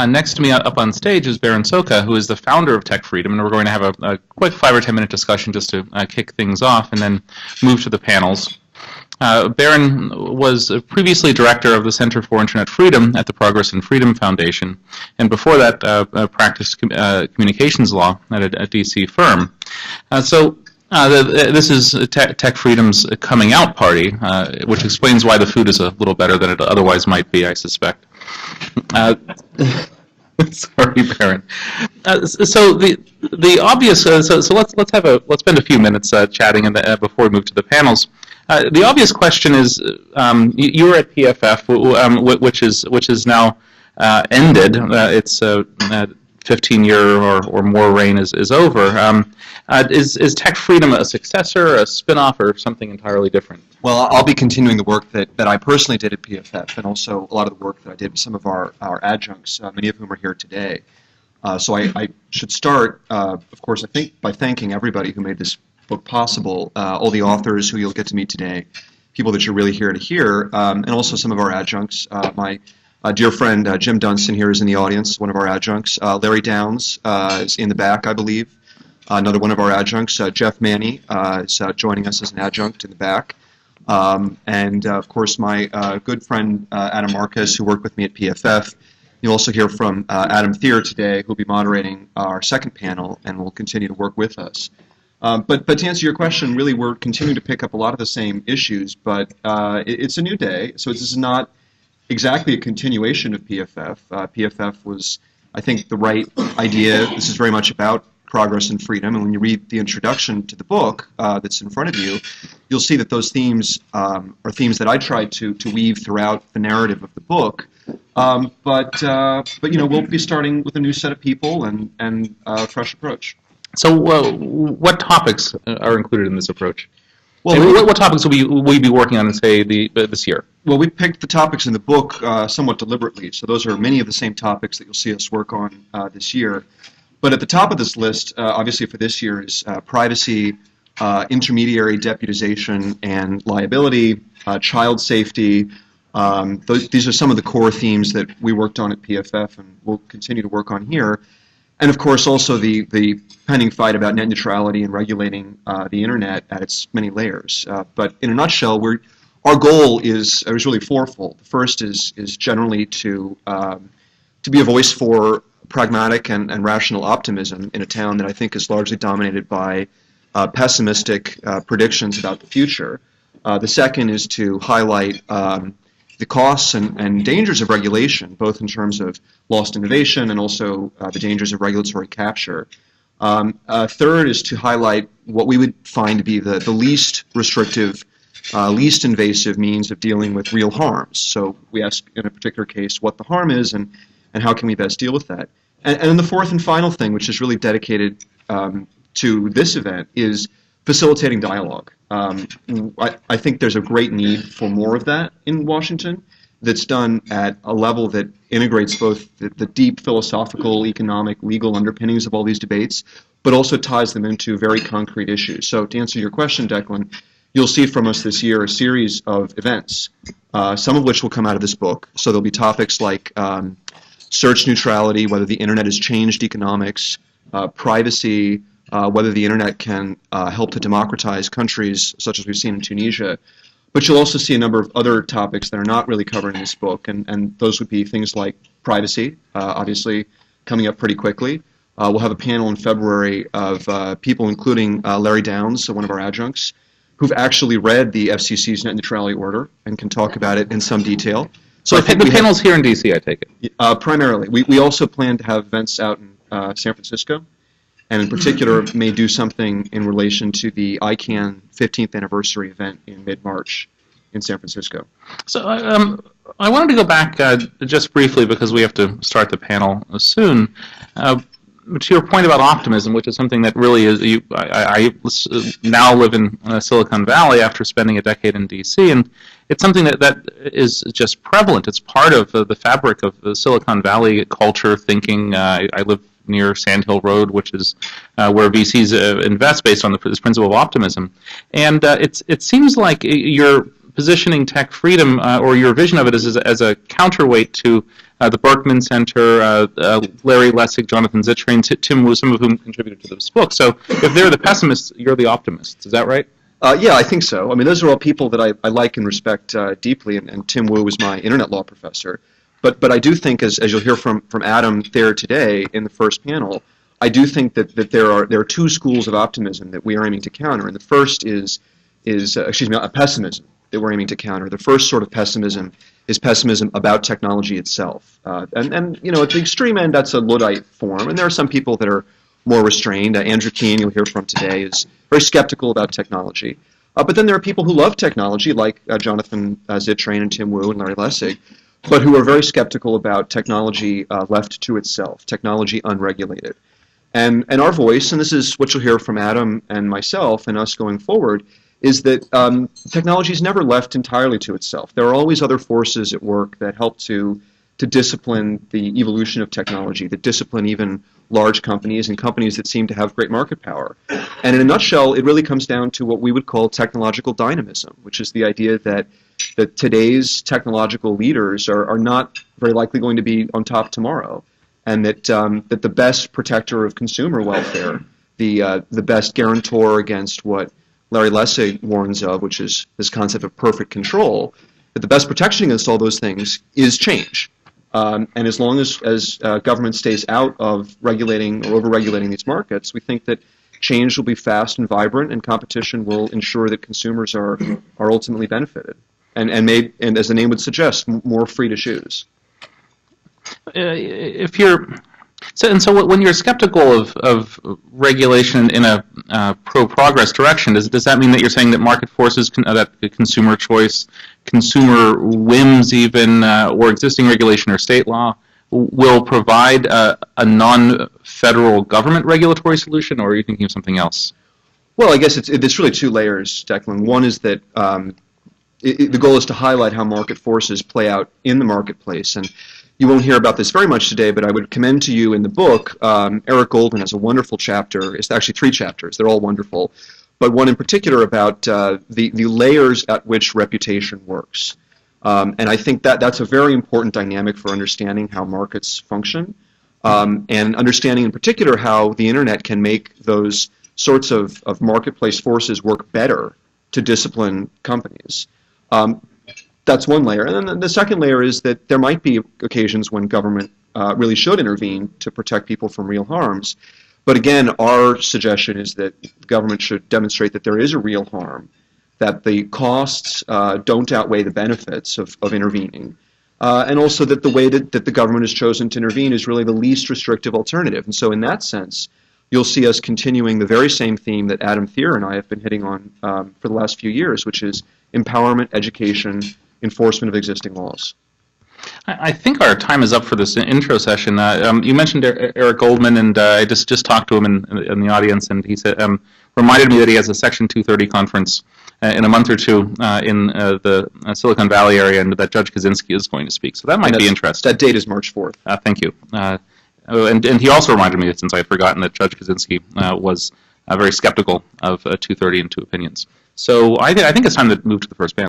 Next to me up on stage is Baron Soka, who is the founder of TechFreedom, and we're going to have a quick 5 or 10 minute discussion just to kick things off and then move to the panels. Baron was previously director of the Center for Internet Freedom at the Progress and Freedom Foundation, and before that practiced communications law at a DC firm. This is TechFreedom's coming out party, which explains why the food is a little better than it otherwise might be, I suspect. Sorry, Baron. So the obvious. So let's spend a few minutes chatting before we move to the panels. The obvious question is, you were at PFF, which is now ended. Its 15-year or more reign is over. Is TechFreedom a successor, a spin-off, or something entirely different? Well, I'll be continuing the work that I personally did at PFF, and also a lot of the work that I did with some of our adjuncts, many of whom are here today. So I should start, of course, I think, by thanking everybody who made this book possible, all the authors who you'll get to meet today, people that you're really here to hear, and also some of our adjuncts. My dear friend Jim Dunstan here is in the audience, one of our adjuncts. Larry Downs is in the back, I believe. Another one of our adjuncts, Jeff Manny, is joining us as an adjunct in the back. And of course, my good friend Adam Marquez, who worked with me at PFF. You'll also hear from Adam Thier today, who will be moderating our second panel and will continue to work with us. But to answer your question, really, we're continuing to pick up a lot of the same issues, but it's a new day, so this is not exactly a continuation of PFF. PFF was, I think, the right idea. This is very much about progress and freedom, and when you read the introduction to the book that's in front of you, you'll see that those themes are themes that I tried to weave throughout the narrative of the book. But you know, we'll be starting with a new set of people and a fresh approach. So, what topics are included in this approach? Well, what topics will we be working on, say, this year? Well, we picked the topics in the book somewhat deliberately. So those are many of the same topics that you'll see us work on this year. But at the top of this list, obviously for this year, is privacy, intermediary deputization and liability, child safety. These are some of the core themes that we worked on at PFF and we'll continue to work on here. And of course also the pending fight about net neutrality and regulating the internet at its many layers. But in a nutshell, our goal is really fourfold. The first is generally to be a voice for pragmatic and rational optimism in a town that I think is largely dominated by pessimistic predictions about the future. The second is to highlight the costs and dangers of regulation, both in terms of lost innovation and also the dangers of regulatory capture. Third is to highlight what we would find to be the least restrictive, least invasive means of dealing with real harms. So we ask in a particular case what the harm is and how can we best deal with that. And then the fourth and final thing, which is really dedicated to this event, is facilitating dialogue. I think there's a great need for more of that in Washington that's done at a level that integrates both the deep philosophical, economic, legal underpinnings of all these debates, but also ties them into very concrete issues. So to answer your question, Declan, you'll see from us this year a series of events, some of which will come out of this book. So there'll be topics like search neutrality, whether the internet has changed economics, privacy, whether the internet can help to democratize countries such as we've seen in Tunisia. But you'll also see a number of other topics that are not really covered in this book, and those would be things like privacy, obviously coming up pretty quickly. We'll have a panel in February of people including Larry Downs, one of our adjuncts, who've actually read the FCC's net neutrality order and can talk about it in some detail. So I think the panel's here in D.C., I take it? Primarily. We also plan to have events out in San Francisco, and in particular may do something in relation to the ICANN 15th anniversary event in mid-March in San Francisco. So I wanted to go back just briefly, because we have to start the panel soon, to your point about optimism, which is something that really is, I now live in Silicon Valley after spending a decade in D.C., and it's something that is just prevalent. It's part of the fabric of the Silicon Valley culture, thinking. I live near Sand Hill Road, which is where VCs invest based on this principle of optimism. And it seems like you're positioning TechFreedom, or your vision of it, as a counterweight to the Berkman Center, Larry Lessig, Jonathan Zittrain, Tim Wu, some of whom contributed to this book. So if they're the pessimists, you're the optimists. Is that right? Yeah, I think so. I mean, those are all people that I like and respect deeply, and Tim Wu is my internet law professor. But I do think, as you'll hear from Adam Thayer today in the first panel, I do think that there are two schools of optimism that we are aiming to counter. And the first is a pessimism that we're aiming to counter. The first sort of pessimism is pessimism about technology itself. And you know, at the extreme end, that's a Luddite form. And there are some people that are more restrained. Andrew Keene, you'll hear from today, is very skeptical about technology. But then there are people who love technology, like Jonathan Zittrain and Tim Wu and Larry Lessig, but who are very skeptical about technology left to itself, technology unregulated. And our voice, and this is what you'll hear from Adam and myself and us going forward, is that technology is never left entirely to itself. There are always other forces at work that help to discipline the evolution of technology, that discipline even large companies and companies that seem to have great market power. And in a nutshell, it really comes down to what we would call technological dynamism, which is the idea that today's technological leaders are not very likely going to be on top tomorrow, and that the best protector of consumer welfare, the best guarantor against what Larry Lessig warns of, which is this concept of perfect control, that the best protection against all those things is change. And as long as government stays out of regulating or over-regulating these markets, we think that change will be fast and vibrant, and competition will ensure that consumers are ultimately benefited, and as the name would suggest, more free to choose. So when you're skeptical of regulation in a pro-progress direction, does that mean that you're saying that market forces, that consumer choice, consumer whims even, or existing regulation or state law will provide a non-federal government regulatory solution, or are you thinking of something else? Well, I guess it's really two layers, Declan. One is that the goal is to highlight how market forces play out in the marketplace, and you won't hear about this very much today, but I would commend to you in the book, Eric Goldman has a wonderful chapter. It's actually 3 chapters. They're all wonderful, but one in particular about the layers at which reputation works. And I think that's a very important dynamic for understanding how markets function, and understanding in particular how the internet can make those sorts of marketplace forces work better to discipline companies. That's one layer. And then the second layer is that there might be occasions when government really should intervene to protect people from real harms. But again, our suggestion is that the government should demonstrate that there is a real harm, that the costs don't outweigh the benefits of intervening, and also that the way that the government has chosen to intervene is really the least restrictive alternative. And so in that sense, you'll see us continuing the very same theme that Adam Thayer and I have been hitting on for the last few years, which is empowerment, education, enforcement of existing laws. I think our time is up for this intro session. You mentioned Eric Goldman, and I just talked to him in the audience, and he said reminded me that he has a Section 230 conference in a month or two in the Silicon Valley area, and that Judge Kaczynski is going to speak. So that might be interesting. That date is March 4th. Thank you. And he also reminded me, since I had forgotten, that Judge Kaczynski was very skeptical of 230 and 2 opinions. So I think it's time to move to the first panel.